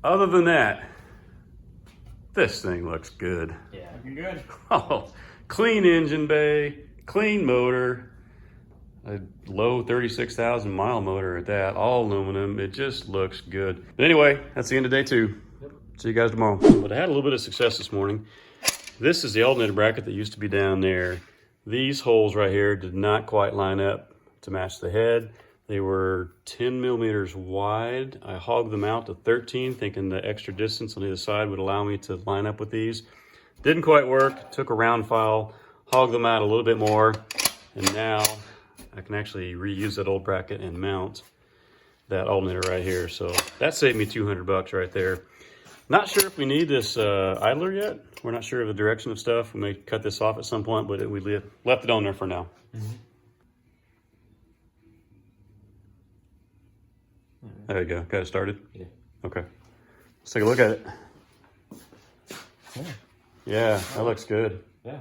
Other than that, this thing looks good. Yeah, looking good. Oh, clean engine bay, clean motor, a low 36,000 mile motor at that, all aluminum. It just looks good. But anyway, that's the end of day 2. Yep. See you guys tomorrow. But I had a little bit of success this morning. This is the alternator bracket that used to be down there. These holes right here did not quite line up to match the head. They were 10 millimeters wide. I hogged them out to 13, thinking the extra distance on either side would allow me to line up with these. Didn't quite work. Took a round file, hogged them out a little bit more, and now I can actually reuse that old bracket and mount that alternator right here. So that saved me 200 bucks right there. Not sure if we need this idler yet. We're not sure of the direction of stuff. We may cut this off at some point, but we left it on there for now. Mm-hmm. There you go. Got it started? Yeah. Okay. Let's take a look at it. Yeah. Yeah, that looks good. Yeah.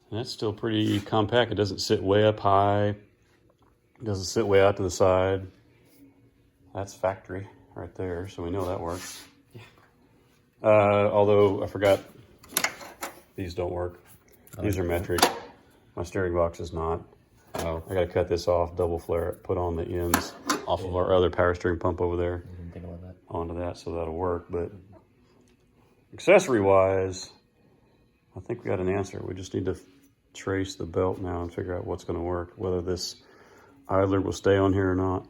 And that's still pretty compact. It doesn't sit way up high. It doesn't sit way out to the side. That's factory right there, so we know that works. Yeah. Although I forgot, these don't work. These are metric. My steering box is not. Oh. I gotta cut this off, double flare it, put on the ends off of our other power steering pump over there. I didn't think about that. Onto that, so that'll work. But accessory wise, I think we got an answer. We just need to trace the belt now and figure out what's going to work, whether this idler will stay on here or not.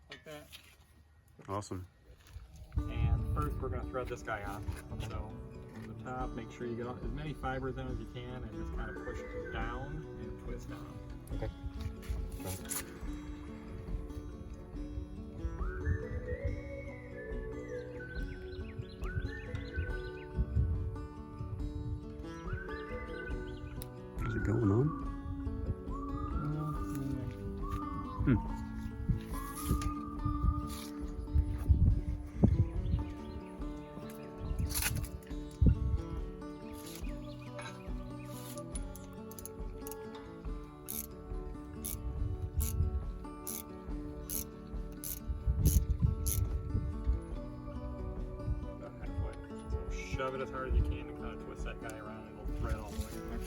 Like that. Awesome. And first we're going to thread this guy on. So from the top, make sure you get as many fibers in as you can and just kind of push it down and twist down. Okay. Is it going on? About halfway. So shove it as hard as you can and kind of twist that guy around and it'll thread all the way in there.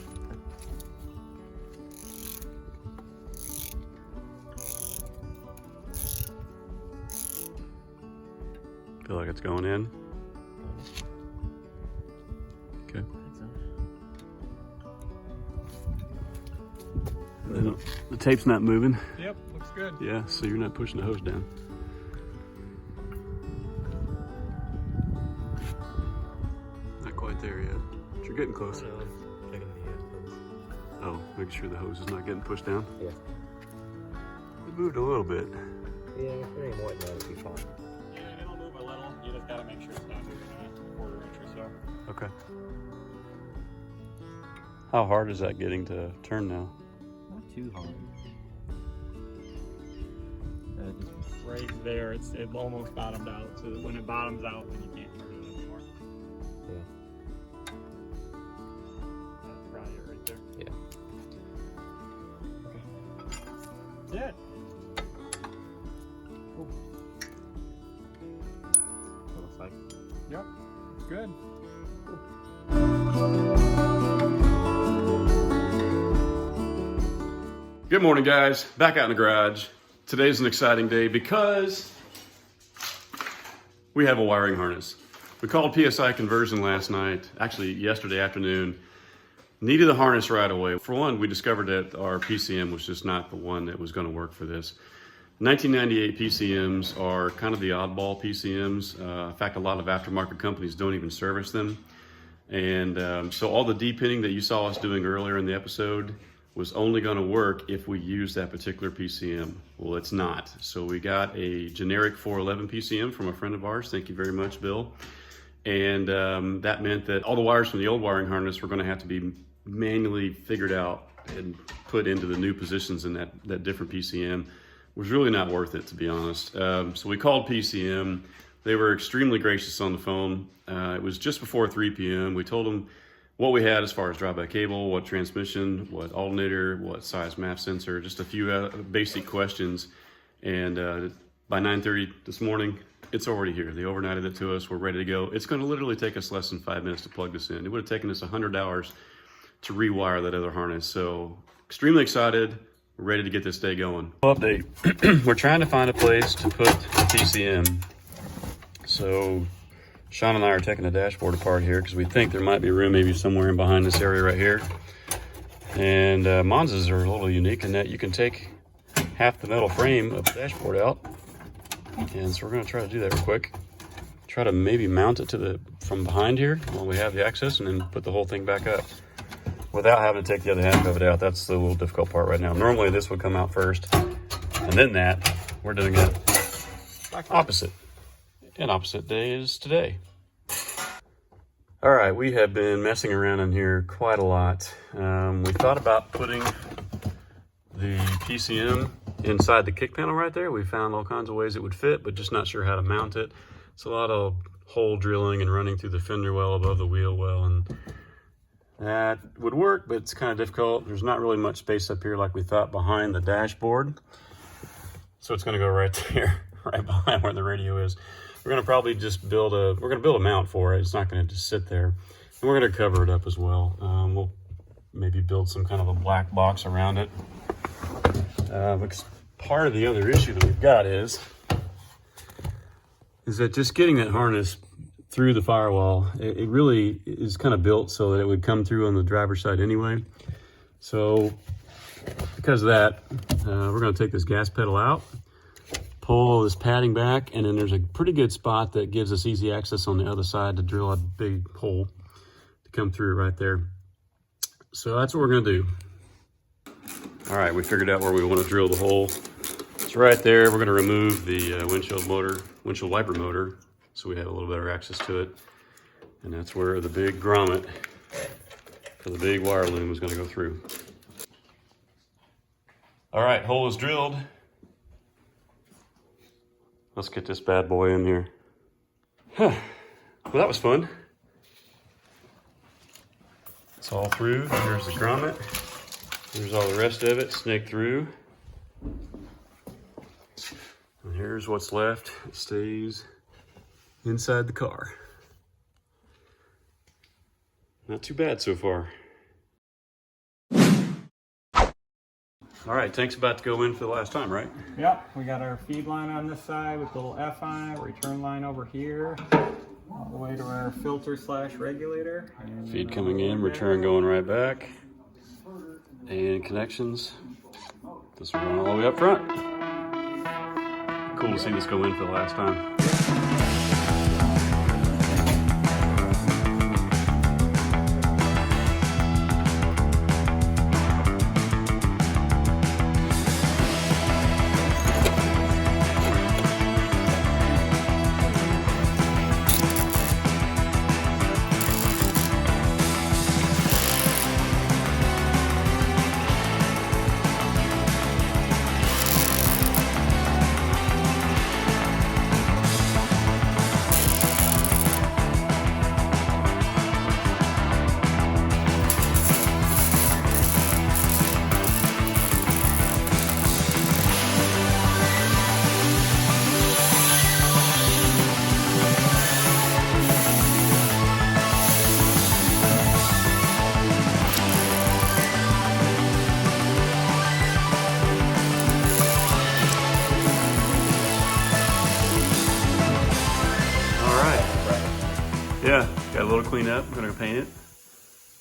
Feel like it's going in. Okay. The tape's not moving. Yep, looks good. Yeah, so you're not pushing the hose down. Not quite there yet, but you're getting close. Oh, making sure the hose is not getting pushed down? Yeah. It moved a little bit. Yeah, if there ain't more than that, it'll be fine. Yeah, it'll move a little. You just got to make sure it's not moving a quarter inch or so. Okay. How hard is that getting to turn now? Not too hard. Right there, it almost bottomed out. So that when it bottoms out, then you can't turn it anymore. Yeah. That's probably it right there. Yeah. That's it. Cool. What it looks like. Yep, good. Good morning, guys. Back out in the garage. Today's an exciting day because we have a wiring harness. We called PSI Conversion last night, actually yesterday afternoon. Needed a harness right away. For one, we discovered that our PCM was just not the one that was going to work for this. 1998 PCMs are kind of the oddball PCMs. In fact, a lot of aftermarket companies don't even service them. And so all the depinning that you saw us doing earlier in the episode was only going to work if we use that particular PCM. Well, it's not. So we got a generic 411 PCM from a friend of ours. Thank you very much, Bill. And that meant that all the wires from the old wiring harness were going to have to be manually figured out and put into the new positions in that different PCM. It was really not worth it, to be honest. So we called PCM. They were extremely gracious on the phone. It was just before 3 p.m. We told them what we had as far as drawback cable, what transmission, what alternator, what size map sensor, just a few basic questions. And by 9:30 this morning, it's already here. They overnighted it to us. We're ready to go. It's going to literally take us less than 5 minutes to plug this in. It would have taken us 100 hours to rewire that other harness. So extremely excited. We're ready to get this day going. Update. We're trying to find a place to put the PCM. So Sean and I are taking the dashboard apart here because we think there might be room maybe somewhere in behind this area right here. And Monzas are a little unique in that you can take half the metal frame of the dashboard out. And so we're going to try to do that real quick. Try to maybe mount it to from behind here while we have the access, and then put the whole thing back up without having to take the other half of it out. That's the little difficult part right now. Normally this would come out first and then that. We're doing it opposite. And opposite day is today. All right, we have been messing around in here quite a lot. We thought about putting the PCM inside the kick panel right there. We found all kinds of ways it would fit, but just not sure how to mount it. It's a lot of hole drilling and running through the fender well above the wheel well, and that would work, but it's kind of difficult. There's not really much space up here like we thought behind the dashboard. So it's gonna go right there, right behind where the radio is. We're gonna probably just build a mount for it. It's not gonna just sit there. And we're gonna cover it up as well. We'll maybe build some kind of a black box around it. Because part of the other issue that we've got is that just getting that harness through the firewall, it really is kind of built so that it would come through on the driver's side anyway. So because of that, we're gonna take this gas pedal out, pull this padding back, and then there's a pretty good spot that gives us easy access on the other side to drill a big hole to come through right there. So that's what we're gonna do. All right, we figured out where we want to drill the hole. It's right there. We're gonna remove the windshield wiper motor, so we have a little better access to it. And that's where the big grommet for the big wire loom is gonna go through. All right, hole is drilled. Let's get this bad boy in here. Well, that was fun. It's all through. Here's the grommet. Here's all the rest of it, snake through. And here's what's left. It stays inside the car. Not too bad so far. All right, tank's about to go in for the last time, right? Yep, we got our feed line on this side with the little F on it, return line over here, all the way to our filter / regulator. Feed coming in, return going right back. And connections. This will run all the way up front. Cool to see this go in for the last time. Yeah, got a little cleanup. I'm gonna paint it,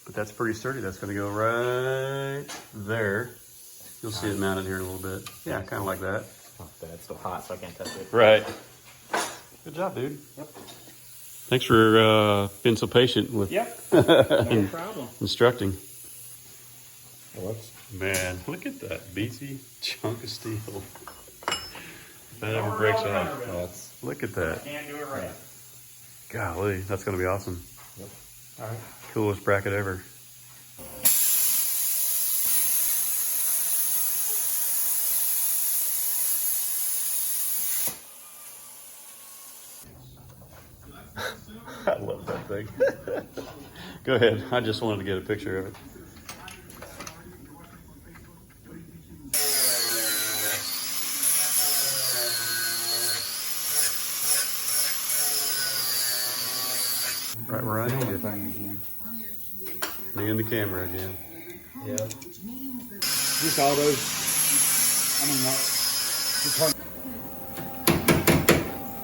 but that's pretty sturdy. That's gonna go right there. You'll see it mounted here in a little bit. Yeah, kind of like that. Oh, it's so hot, so I can't touch it. Right. Good job, dude. Yep. Thanks for being so patient with No problem. instructing. Whoops. Man, look at that beefy chunk of steel. If that ever breaks off. Look at that. Can't do it right. Golly, that's gonna be awesome. Yep. All right. Coolest bracket ever. I love that thing. Go ahead. I just wanted to get a picture of it. Right where I need it. Me and the camera again. Yeah. Just all those. I mean, what?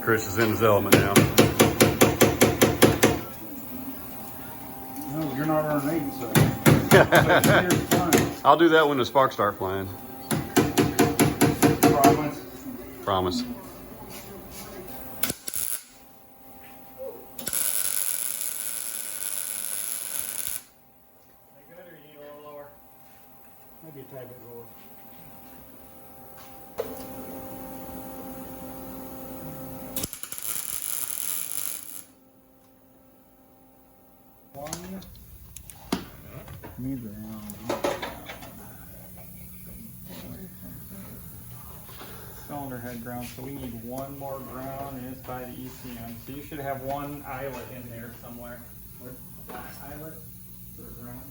Chris is in his element now. No, you're not underneath, so. Here's fine. I'll do that when the sparks start flying. Promise. Promise. Maybe a tad bit lower. One. Move around. Cylinder head ground, so we need one more ground, and it's by the ECM. So you should have one eyelet in there somewhere. What? Eyelet for the ground.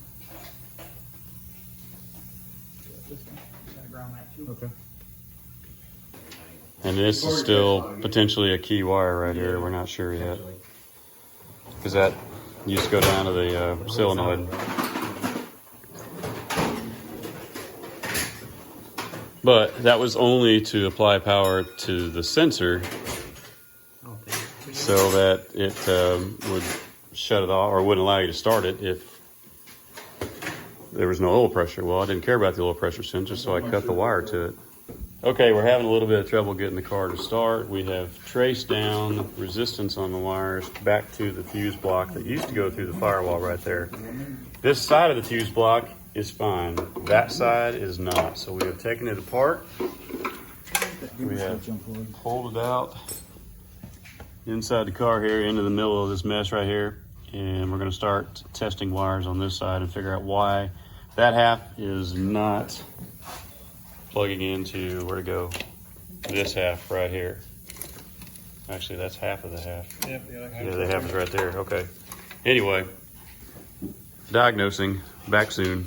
This one. You gotta ground that too. Okay. And this is still potentially a key wire right here. We're not sure yet. Because that used to go down to the solenoid. But that was only to apply power to the sensor so that it would shut it off or wouldn't allow you to start it if there was no oil pressure. Well, I didn't care about the oil pressure sensor, so I cut the wire to it. Okay, we're having a little bit of trouble getting the car to start. We have traced down resistance on the wires back to the fuse block that used to go through the firewall right there. This side of the fuse block is fine. That side is not. So we have taken it apart. We have pulled it out inside the car here into the middle of this mess right here. And we're going to start testing wires on this side and figure out why that half is not plugging into, where to go, this half right here. Actually, that's half of the half. Yep, the other half. Yeah, the half is right there. Okay. Anyway, diagnosing. Back soon.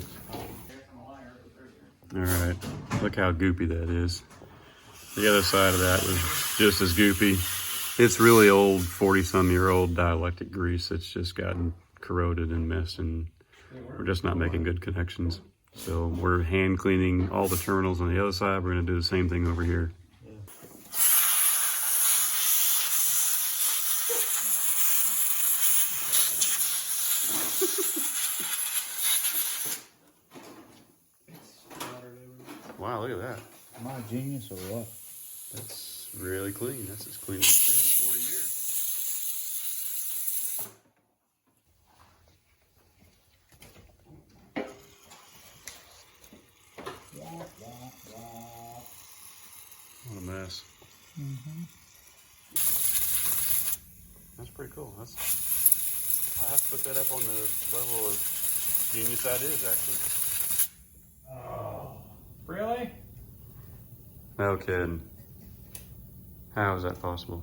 All right. Look how goopy that is. The other side of that was just as goopy. It's really old, 40-some-year-old dielectric grease that's just gotten corroded and messed, and we're just not making good connections. So we're hand cleaning all the terminals on the other side. We're going to do the same thing over here. Wow, look at that. Am I a genius or what? That's really clean. That's as clean as it's been in 40 years. What a mess. That's pretty cool. I have to put that up on the level of genius that is, actually. Oh, really? No kidding. How is that possible?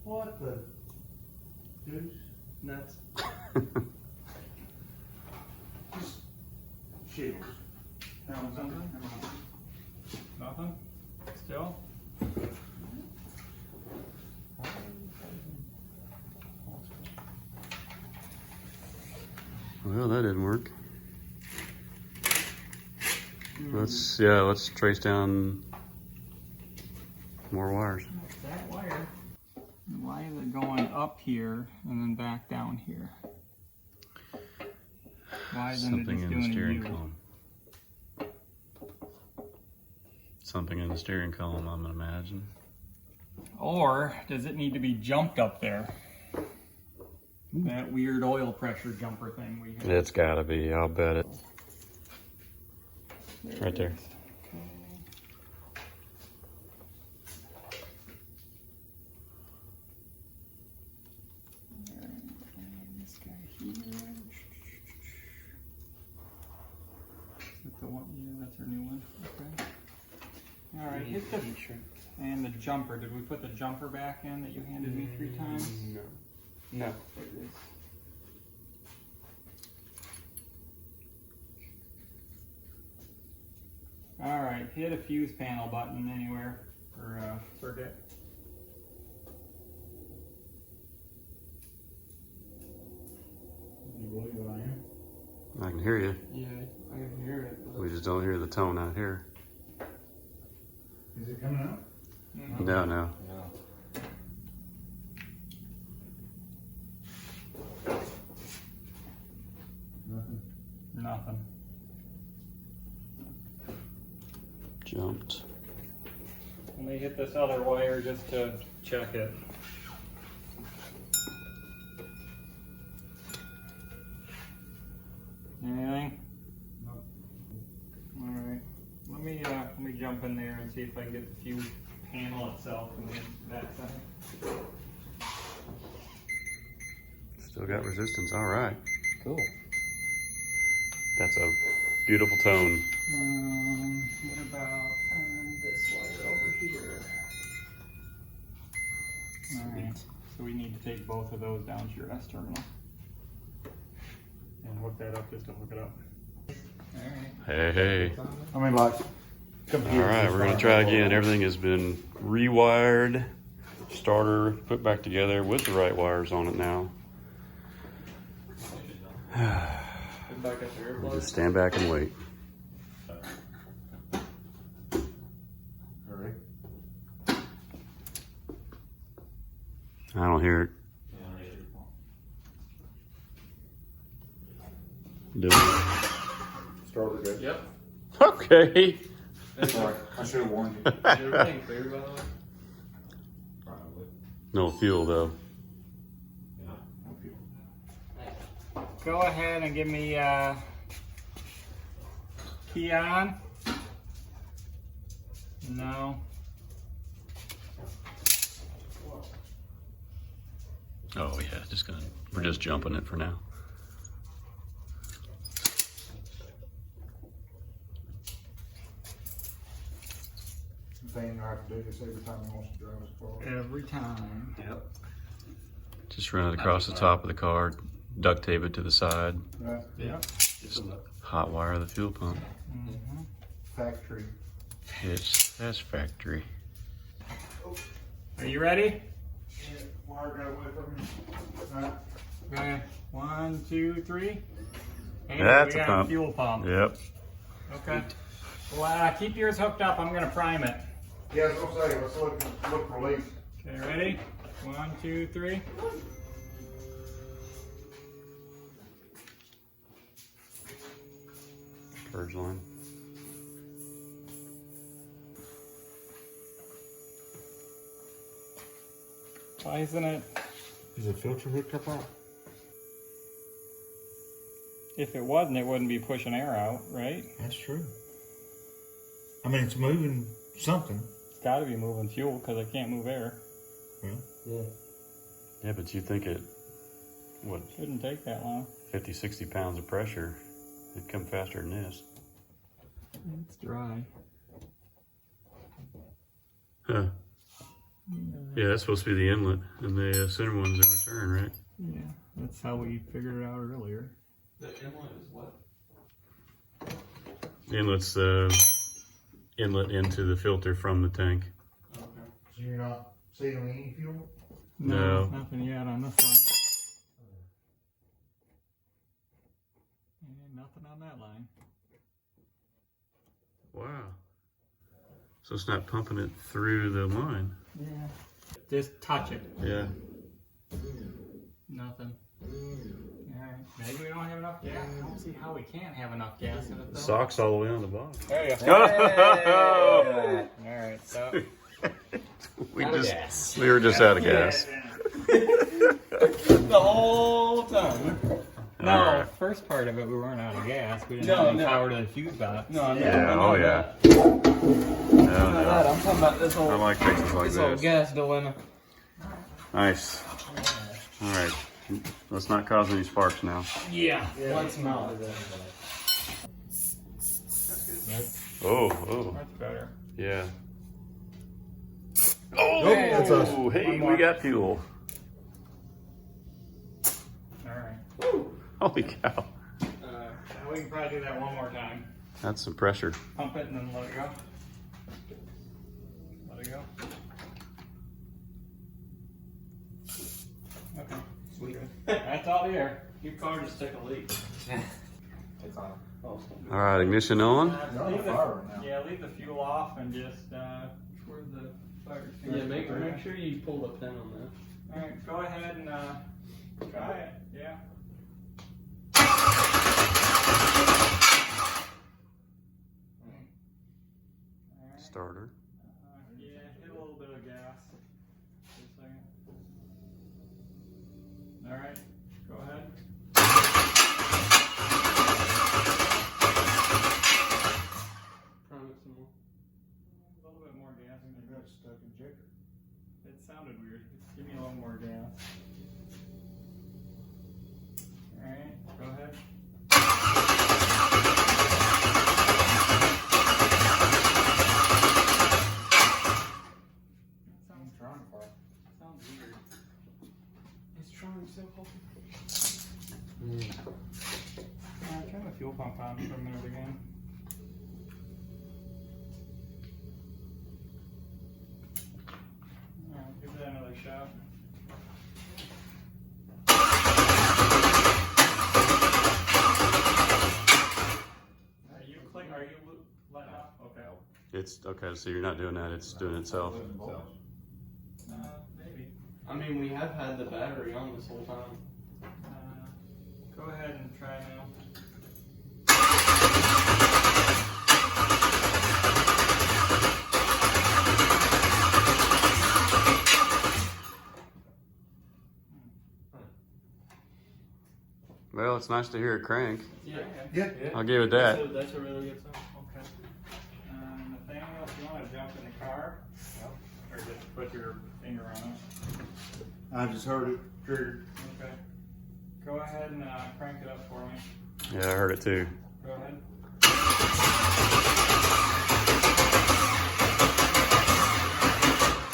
What the deuce? Nuts. Shit. Something? Nothing? Still? Well, that didn't work. Let's trace down more wires. That wire. Why is it going up here and then back down here? Why isn't it Something just in the doing a steering U? column. Something in the steering column, I'm gonna imagine. Or does it need to be jumped up there? That weird oil pressure jumper thing we have. It's gotta be, I'll bet it. Right there. This guy here. Is that the one? Yeah, that's our new one. Okay. All right, hit the and the jumper. Did we put the jumper back in that you handed me 3 times? No. No. All right, hit a fuse panel button anywhere or circuit. You believe what I am? I can hear you. Yeah, I can hear it. We just don't hear the tone out here. Is it coming out? No, no. No. Nothing. Nothing. Jumped. Let me hit this other wire just to check it. Anything? Nope. All right. Let me jump in there and see if I can get the fuse panel itself from the backside. Still got resistance. All right. Cool. That's a beautiful tone. What about this wire over here? All right. So we need to take both of those down to your S terminal and hook that up just to hook it up. All right. Hey, hey. I mean, like, All right, we're gonna try again. Everything has been rewired, starter put back together with the right wires on it now. We'll just stand back and wait. Hurry. I don't hear it. Do it. Starter good. Yep. Okay. Sorry, I should have warned you. Everything clear, by the way? Probably. No fuel though. Yeah. Go ahead and give me key on. No. Oh yeah, we're just jumping it for now. Thing I have to do this every time he wants to drive his car. Every time. Yep. Just run it across the top of the car, duct tape it to the side, Right. Yep. Just look. hot wire the fuel pump. Mm-hmm. Factory. That's factory. Are you ready? Wire got away from me. Right. Okay. 1, 2, 3. Hey, That's we a got pump. fuel pump. Yep. Okay. Well, keep yours hooked up. I'm gonna prime it. Yeah, I was gonna say, let's look for leaks. Okay, ready? 1, 2, 3. Purge line. Why isn't it? Is the filter hooked up out? If it wasn't, it wouldn't be pushing air out, right? That's true. I mean, it's moving something. It's got to be moving fuel because I can't move air. Well, Yeah. Yeah, but you think it, what, Shouldn't take that long. 50, 60 pounds of pressure, it'd come faster than this. It's dry. Huh. Yeah, that's supposed to be the inlet, and the center one's the return, right? Yeah, that's how we figured it out earlier. The inlet is what? The inlet's the inlet into the filter from the tank. Okay. so you're not sealing any fuel? No. Nothing yet on this line. And nothing on that line. Wow. So it's not pumping it through the line. Yeah. Just touch it. Yeah. Nothing. Alright. Maybe we don't have enough gas. I don't see how we can't have enough gas in it though. Socks all the way on the bottom. There you go. Oh! Alright, so. we Out of just gas. we were just out of gas. The whole time. No, All right. first part of it we weren't out of gas. We didn't No, have any no. power to the fuse box. No, I'm Yeah, not. oh yeah. I'm No, not that. I'm talking about this whole, I like things like this whole this. gas dilemma. Nice. All right. Let's not cause any sparks now. Yeah. Once not. Oh, oh, That's better. yeah. Oh, Hey, that's us. hey, we got fuel. Holy cow. We can probably do that one more time. That's some pressure. Pump it and then let it go. Let it go. Okay. Sweet. That's all the air. Your car just took a leak. It's on. All right, ignition on. You're on fire right now. Yeah, leave the fuel off and just toward the fire Yeah, extinguisher. make sure you pull the pin on that. All right, go ahead and try it. Yeah. Starter. Yeah, hit a little bit of gas. Just a second. All right, go ahead. Prime it some more. A little bit more gas. You got a stuck injector. It sounded weird. Just give me a little more gas. All right, go ahead. I'm trying to fire. Sounds weird. It's trying so hard. Turn the fuel pump on for a minute again. Alright, give that another shot. Are you letting off? Okay. It's okay, so you're not doing that, it's doing itself. Maybe. I mean, we have had the battery on this whole time. Go ahead and try now. Well, it's nice to hear it crank. Yeah. Yeah. I'll give it that. That's a really good sign. Okay. Nathaniel, if you want to jump in the car, or just put your finger on it. I just heard it triggered. Okay. Go ahead and crank it up for me. Yeah, I heard it too. Go ahead.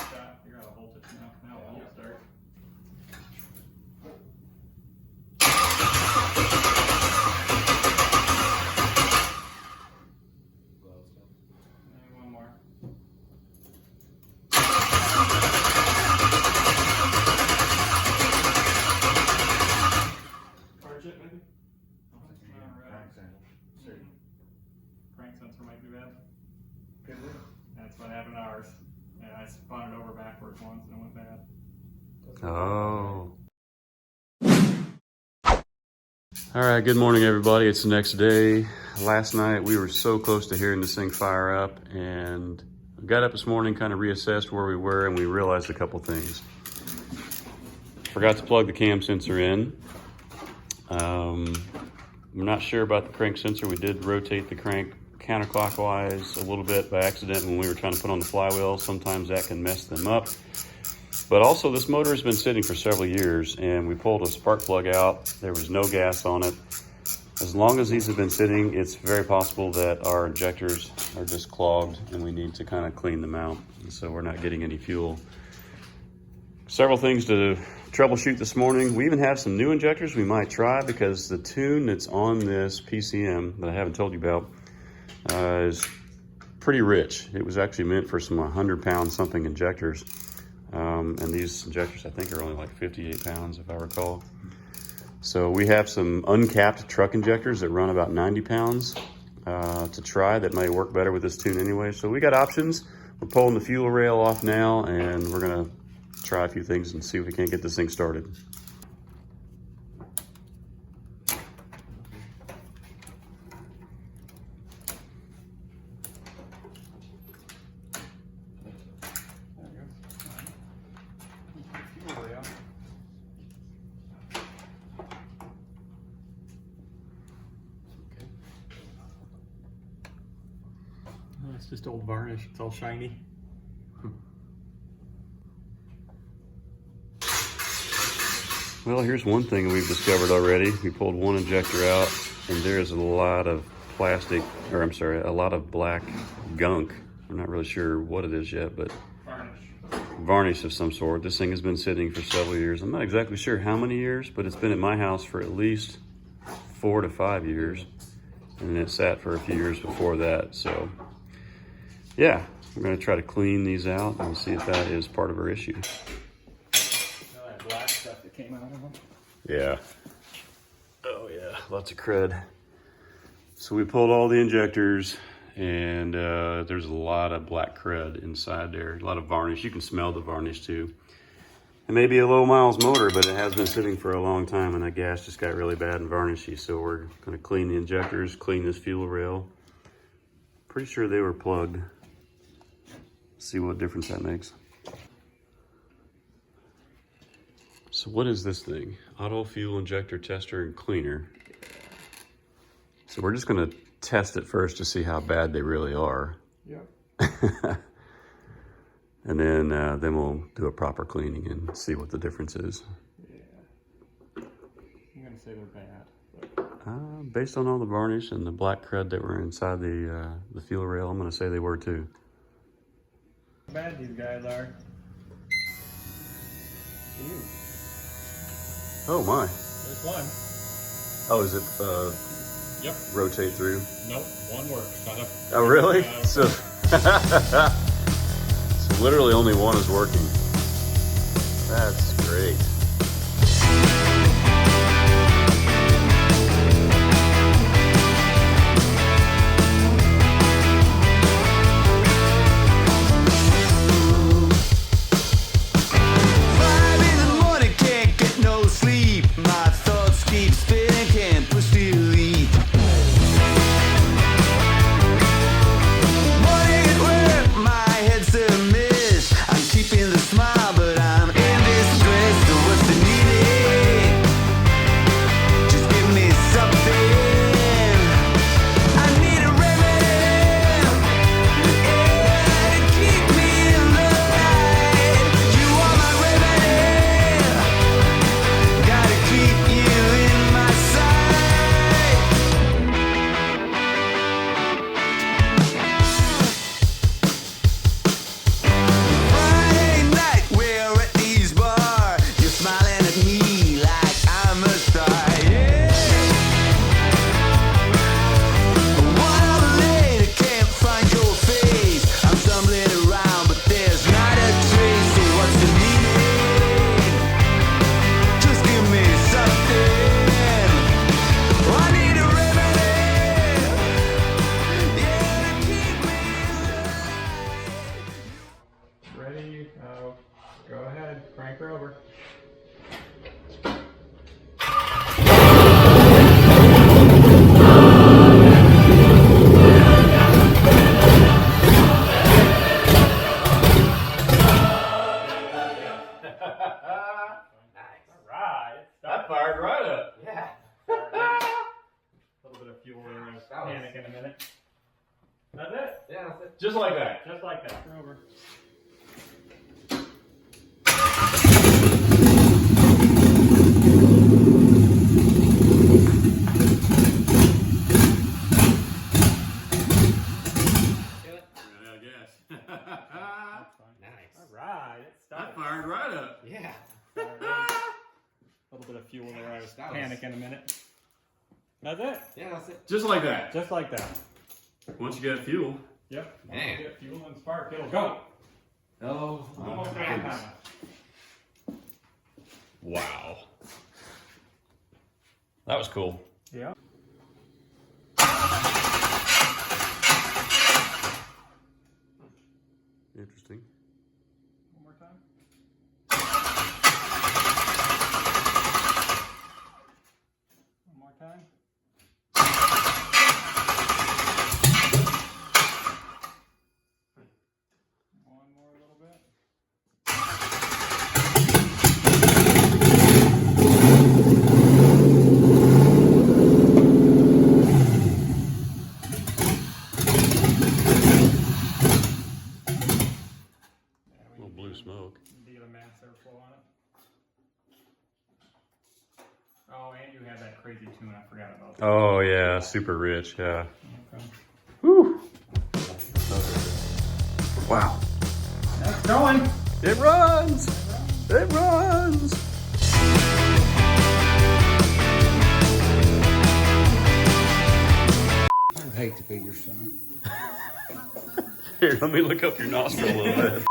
Stop. You're out of voltage now. Now it won't start. And one more. Charge it, maybe? Crank sensor might be bad. Could be. That's what happened to ours. And I spun it over backwards once and it went bad. Oh. All right, good morning, everybody. It's the next day. Last night, we were so close to hearing this thing fire up, and we got up this morning, kind of reassessed where we were, and we realized a couple things. Forgot to plug the cam sensor in. I'm not sure about the crank sensor. We did rotate the crank counterclockwise a little bit by accident when we were trying to put on the flywheel. Sometimes that can mess them up. But also, this motor has been sitting for several years, and we pulled a spark plug out. There was no gas on it. As long as these have been sitting, it's very possible that our injectors are just clogged and we need to kind of clean them out, so we're not getting any fuel. Several things to troubleshoot this morning. We even have some new injectors we might try, because the tune that's on this PCM that I haven't told you about is pretty rich. It was actually meant for some 100-pound something injectors. And these injectors, I think, are only like 58 pounds, if I recall. So we have some uncapped truck injectors that run about 90 pounds to try that may work better with this tune anyway. So we got options. We're pulling the fuel rail off now, and we're gonna try a few things and see if we can't get this thing started. It's just old varnish. It's all shiny. Well, here's one thing we've discovered already. We pulled one injector out, and there's a lot of plastic, or I'm sorry, a lot of black gunk. I'm not really sure what it is yet, but varnish of some sort. This thing has been sitting for several years. I'm not exactly sure how many years, but it's been at my house for at least 4 to 5 years. And it sat for a few years before that. So yeah, we're gonna try to clean these out and see if that is part of our issue. That black stuff that came out of them. Yeah. Oh yeah, lots of crud. So we pulled all the injectors and there's a lot of black crud inside there, a lot of varnish. You can smell the varnish too. It may be a low miles motor, but it has been sitting for a long time and that gas just got really bad and varnishy. So we're gonna clean the injectors, clean this fuel rail. Pretty sure they were plugged. See what difference that makes. So what is this thing? Auto fuel injector tester and cleaner. So we're just gonna test it first to see how bad they really are. Yep. And then we'll do a proper cleaning and see what the difference is. Yeah. I'm gonna say they're bad. Based on all the varnish and the black crud that were inside the fuel rail, I'm gonna say they were too. How bad these guys are. Ooh. Oh my. There's one. Oh, is it Yep. rotate through? Nope, one works. Oh really? So, so literally only one is working. That's great. Go ahead, crank her over. That fired right up. Yeah. A little bit of fuel there. I'll panic in a minute. That's it. Yeah, that's it. Just like that. Just like that. Turn over. Nice. Alright, it's That started. fired right up. Yeah. A little bit of fuel there. I was panic in a minute. That's it. Yeah, that's it. Just like that. Just like that. Once you get fuel. Yep. Man. Get fuel and spark. It'll go. Oh, Almost my out of goodness. time. Wow. That was cool. Yeah. Interesting. One more time. One more time. One more little bit. A little blue smoke. You get a mass airflow on it. Oh, and you have that crazy tune. I forgot about that. Oh yeah, super rich. Yeah. Okay. Whew. Wow. That's going. It runs. It runs. hate to be your son. Here, let me look up your nostril a little bit.